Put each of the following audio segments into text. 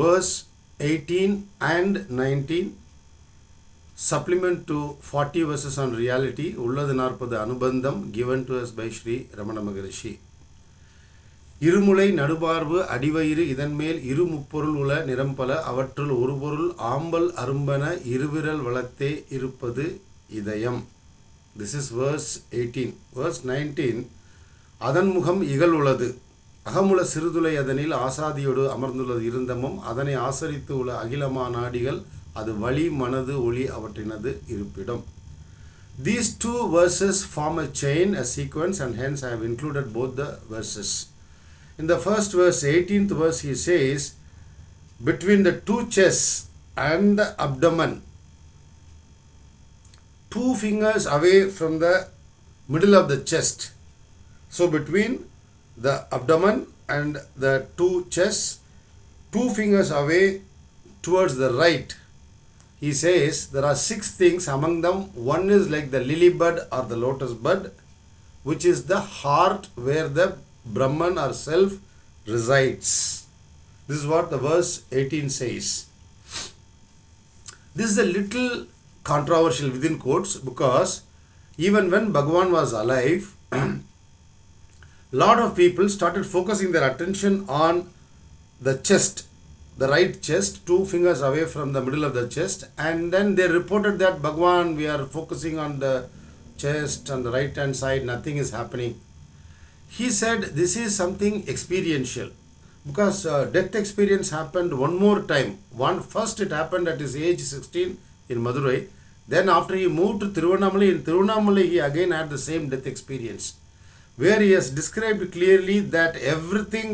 verse 18 and 19, supplement to 40 verses on reality, ulladhu naarpadhu anubandham, given to us by Sri Ramana Maharishi. இருமுலை நடுபார்வு அடிவயிறு இதன்மேல் இரு முப்பொருள் உல நிரம்பல அவற்றுள் ஒரு பொருள் ஆம்பல் அரும்பன இருவிரல் வளத்தே இருப்பது இதயம். This is verse 18. Verse 19, அதன் முகம் இகல் உளது அகமுல சிறுதுளை அதனில் ஆசாதியோடு அமர்ந்துள்ளது இருந்தமும் அதனை ஆசரித்து உள்ள அகிலமா நாடிகள் அது வழி மனது ஒளி அவற்றினது இருப்பிடம். These two verses form a chain, a sequence, and hence I have included both the verses. In the first verse, 18th verse, he says, between the two chests and the abdomen, 2 fingers away from the middle of the chest. So between the abdomen and the 2 chests, 2 fingers away towards the right, he says there are 6 things. Among them, one is like the lily bud or the lotus bud, which is the heart where the Brahman or self resides. This is what the verse 18 says. This is a little controversial within quotes, because even when Bhagavan was alive, lot of people started focusing their attention on the chest, the right chest, 2 fingers away from the middle of the chest, and then they reported that Bhagavan, we are focusing on the chest on the right hand side, nothing is happening. He said this is something experiential, because death experience happened one more time. First it happened at his age 16 in Madurai. Then after he moved to Tiruvannamalai, in Tiruvannamalai he again had the same death experience, where he has described clearly that everything,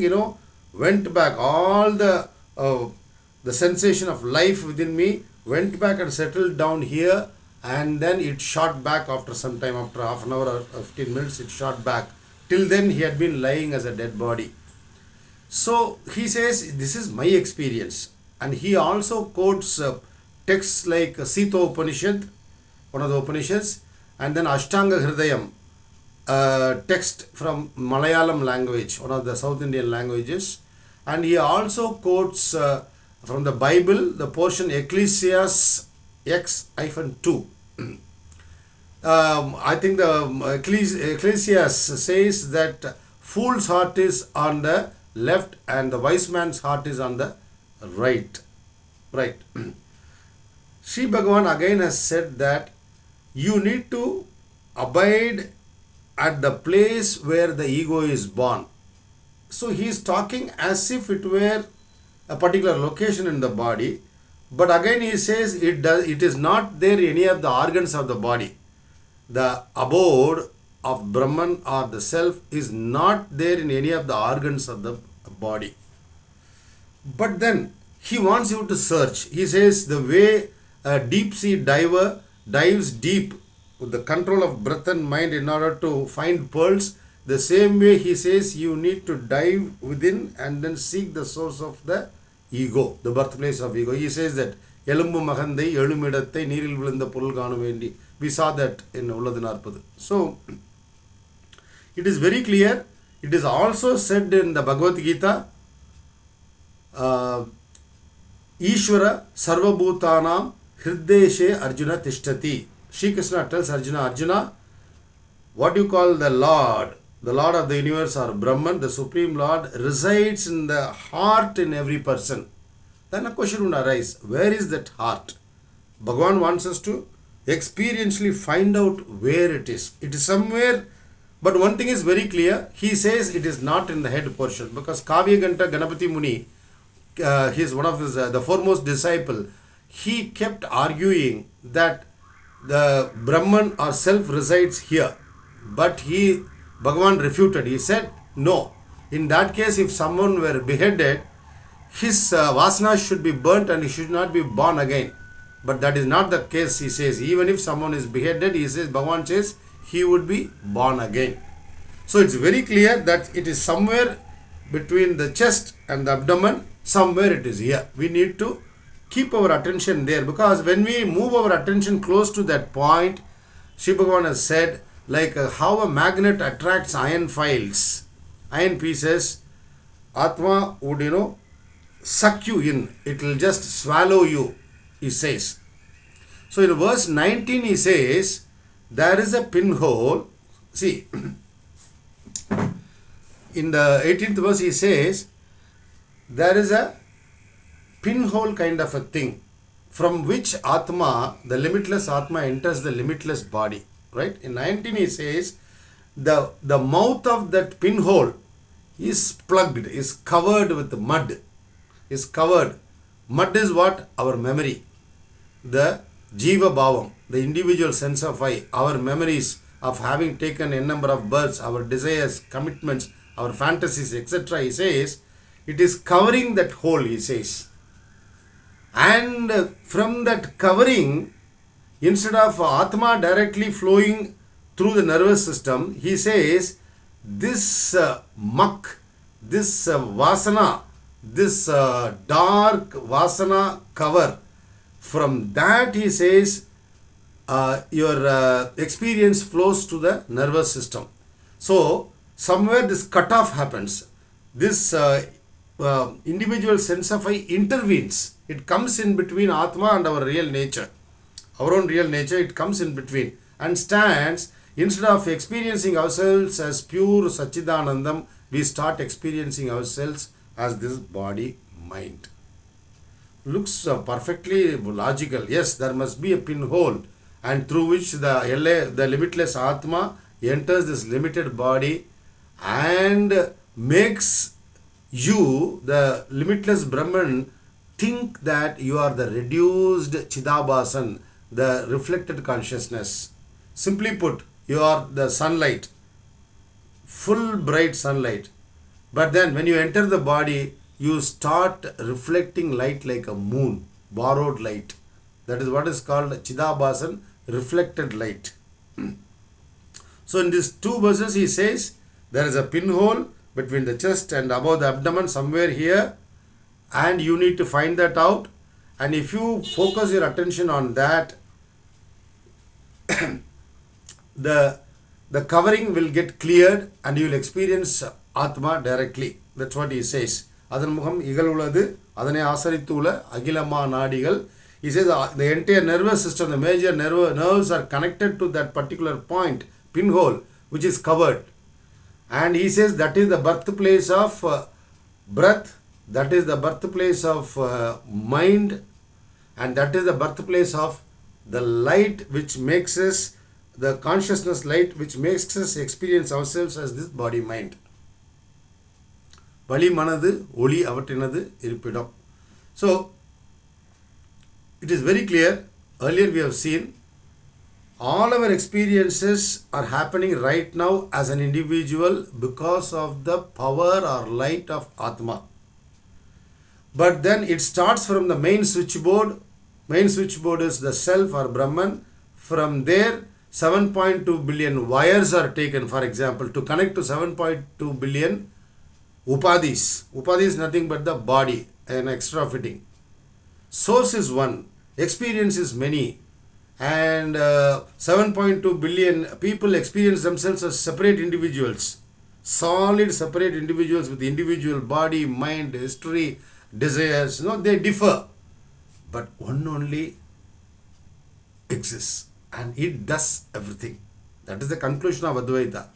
went back. All the sensation of life within me went back and settled down here, and then it shot back after some time, after half an hour or 15 minutes, it shot back. Till then he had been lying as a dead body. So he says this is my experience, and he also quotes texts like Sita Upanishad, one of the Upanishads, and then Ashtanga Hridayam, text from Malayalam language, one of the South Indian languages, and he also quotes from the Bible the portion Ecclesiastes X-2. I think the Ecclesiastes says that fool's heart is on the left and the wise man's heart is on the right. Sri Bhagavan again has said that you need to abide at the place where the ego is born. So he is talking as if it were a particular location in the body, but again he says it is not there in any of the organs of the body. The abode of Brahman or the self is not there in any of the organs of the body. But then he wants you to search. He says the way a deep sea diver dives deep with the control of breath and mind in order to find pearls, the same way he says you need to dive within and then seek the source of the ego, the birthplace of ego. He says that எலும்பு மகந்தை எழுமிடத்தை நீரில் விழுந்த பொருள் காண வேண்டி. We saw that in ulladhu naarpadhu. So it is very clear. It is also said in the Bhagavad Gita, Ishvara sarvabhutanam hriddeshe Arjuna tishtati. Shri Krishna tells Arjuna, what you call the Lord of the universe, or Brahman, the Supreme Lord, resides in the heart in every person. Then a question would arise, where is that heart? Bhagavan wants us to experientially find out where it is. It is somewhere, but one thing is very clear. He says it is not in the head portion, because Kavya Ganta Ganapati Muni, he is one of his, the foremost disciple, he kept arguing that the Brahman or self resides here. But Bhagavan refuted. He said, no. In that case, if someone were beheaded, his vasana should be burnt and he should not be born again. But that is not the case, he says. Even if someone is beheaded, he says, Bhagavan says, he would be born again. So it's very clear that it is somewhere between the chest and the abdomen, somewhere it is here. We need to keep our attention there, because when we move our attention close to that point, Sri Bhagavan has said, like how a magnet attracts iron files, iron pieces, Atma would, suck you in. It will just swallow you, he says. So in verse 19 he says, there is a pinhole. See, in the 18th verse he says, there is a pinhole kind of a thing from which Atma, the limitless Atma, enters the limitless body. Right? In 19 he says, the mouth of that pinhole is plugged, is covered with mud. Is covered. Mud is what? Our memory. The Jiva Bhavam, the individual sense of I, our memories of having taken a number of births, our desires, commitments, our fantasies, etc. He says, it is covering that hole, he says. And from that covering, instead of Atma directly flowing through the nervous system, he says, this muck, this vasana, this dark vasana cover, from that he says, your experience flows to the nervous system. So, somewhere this cutoff happens. This individual sense of I intervenes. It comes in between Atma and our real nature. Our own real nature, it comes in between and stands. Instead of experiencing ourselves as pure Satchidanandam, we start experiencing ourselves as this body mind. Looks perfectly logical. Yes, there must be a pinhole, and through which the limitless Atma enters this limited body and makes you, the limitless Brahman, think that you are the reduced Chidabhasan, the reflected consciousness. Simply put, you are the sunlight, full bright sunlight. But then when you enter the body, you start reflecting light like a moon, borrowed light. That is what is called Chidabhasan, reflected light. So in these two verses he says, there is a pinhole between the chest and above the abdomen, somewhere here, and you need to find that out. And if you focus your attention on that, the covering will get cleared and you will experience Atma directly. That's what he says. Adanmukham igal ulladhu, adane asaritula agilama nadigal. He says the entire nervous system, the major nerves are connected to that particular point, pinhole, which is covered. And he says that is the birthplace of breath, that is the birthplace of mind, and that is the birthplace of the light which makes us, the consciousness light which makes us experience ourselves as this body mind. Vali manadu, oli avatinadu irupidam. So, it is very clear, earlier we have seen, all our experiences are happening right now as an individual because of the power or light of Atma. But then it starts from the main switchboard. Main switchboard is the self or Brahman. From there, 7.2 billion wires are taken, for example, to connect to 7.2 billion upadhis. Upadhi is nothing but the body, an extra fitting. Source is one, experience is many, and 7.2 billion people experience themselves as separate individuals, solid separate individuals with individual body, mind, history, desires. They differ, but one only exists and it does everything. That is the conclusion of Advaita.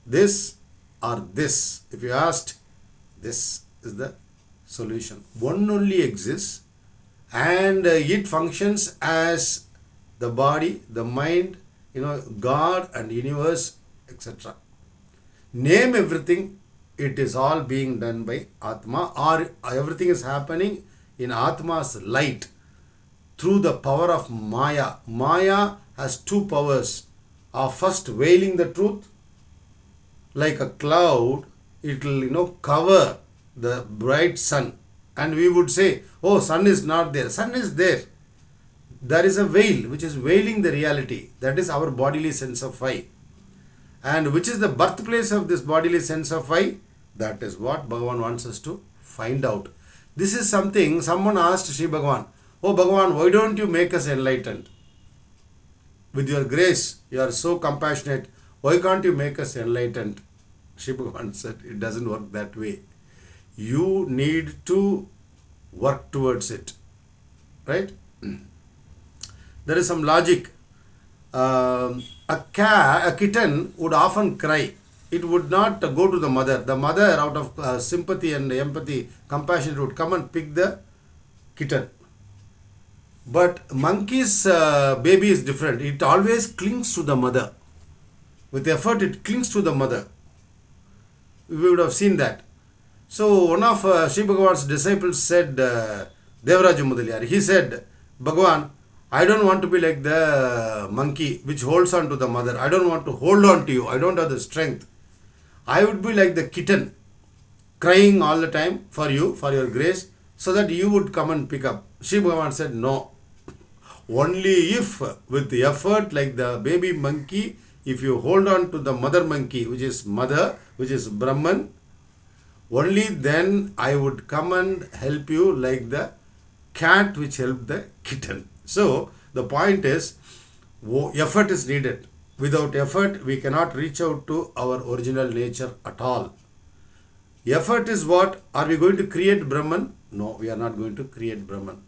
This or this, if you asked, this is the solution. One only exists and it functions as the body, the mind, God and universe, etc. Name everything, it is all being done by Atma, or everything is happening in Atma's light through the power of Maya. Maya has two powers of first veiling the truth. Like a cloud, it will cover the bright sun, and we would say, oh, sun is not there. Sun is there. There is a veil which is veiling the reality. That is our bodily sense of I. And which is the birthplace of this bodily sense of I? That is what Bhagavan wants us to find out. This is something someone asked Sri Bhagavan, oh Bhagavan, why don't you make us enlightened? With your grace, you are so compassionate. Why can't you make us enlightened? Sri Bhagavan said, it doesn't work that way. You need to work towards it. Right? There is some logic. A kitten would often cry. It would not go to the mother. The mother, out of sympathy and empathy, compassion, would come and pick the kitten. But monkey's baby is different. It always clings to the mother. With effort, it clings to the mother. We would have seen that. So one of Sri Bhagavan's disciples said, Devaraju Mudaliyar, he said, Bhagavan, I don't want to be like the monkey which holds on to the mother. I don't want to hold on to you. I don't have the strength. I would be like the kitten, crying all the time for you, for your grace, so that you would come and pick up. Sri Bhagavan said, no. Only if with the effort like the baby monkey, if you hold on to the mother monkey, which is mother, which is Brahman, only then I would come and help you like the cat which helped the kitten. So the point is, effort is needed. Without effort, we cannot reach out to our original nature at all. Effort is what? Are we going to create Brahman? No, we are not going to create Brahman.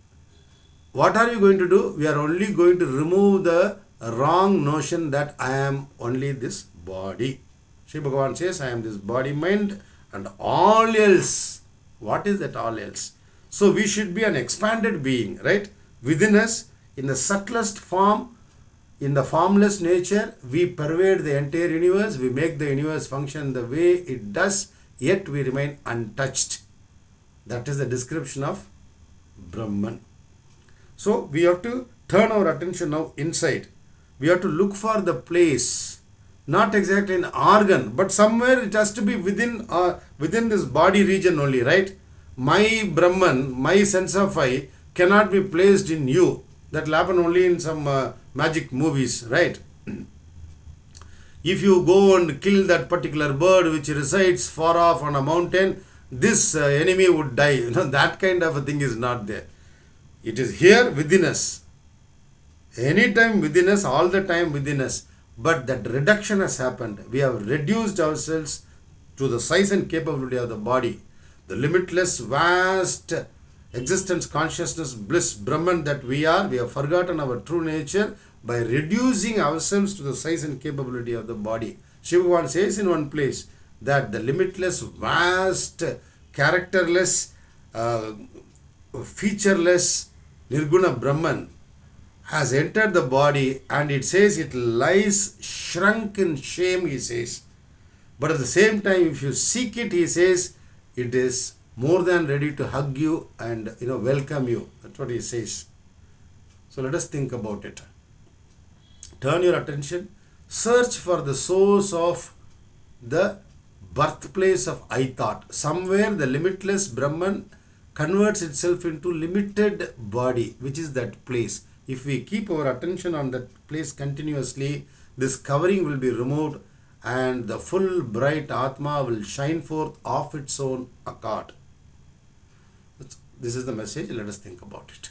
What are you going to do? We are only going to remove the wrong notion that I am only this body. Sri Bhagavan says, I am this body, mind, and all else. What is that all else? So we should be an expanded being, right? Within us, in the subtlest form, in the formless nature, we pervade the entire universe. We make the universe function the way it does, yet we remain untouched. That is the description of Brahman. So we have to turn our attention now inside. We have to look for the place, not exactly an organ, but somewhere it has to be within this body region only, right? My Brahman, my sense of I cannot be placed in you. That will happen only in some magic movies, right? If you go and kill that particular bird which resides far off on a mountain, this enemy would die. That kind of a thing is not there. It is here within us. Anytime within us, all the time within us. But that reduction has happened. We have reduced ourselves to the size and capability of the body. The limitless, vast existence, consciousness, bliss, Brahman that we have forgotten our true nature by reducing ourselves to the size and capability of the body. Shiva Bhagavan says in one place that the limitless, vast, characterless, featureless, Nirguna Brahman has entered the body, and it says it lies shrunk in shame, he says. But at the same time, if you seek it, he says, it is more than ready to hug you and welcome you. That's what he says. So let us think about it. Turn your attention. Search for the source of the birthplace of I thought. Somewhere the limitless Brahman converts itself into limited body, which is that place. If we keep our attention on that place continuously, this covering will be removed and the full bright Atma will shine forth of its own accord. This is the message. Let us think about it.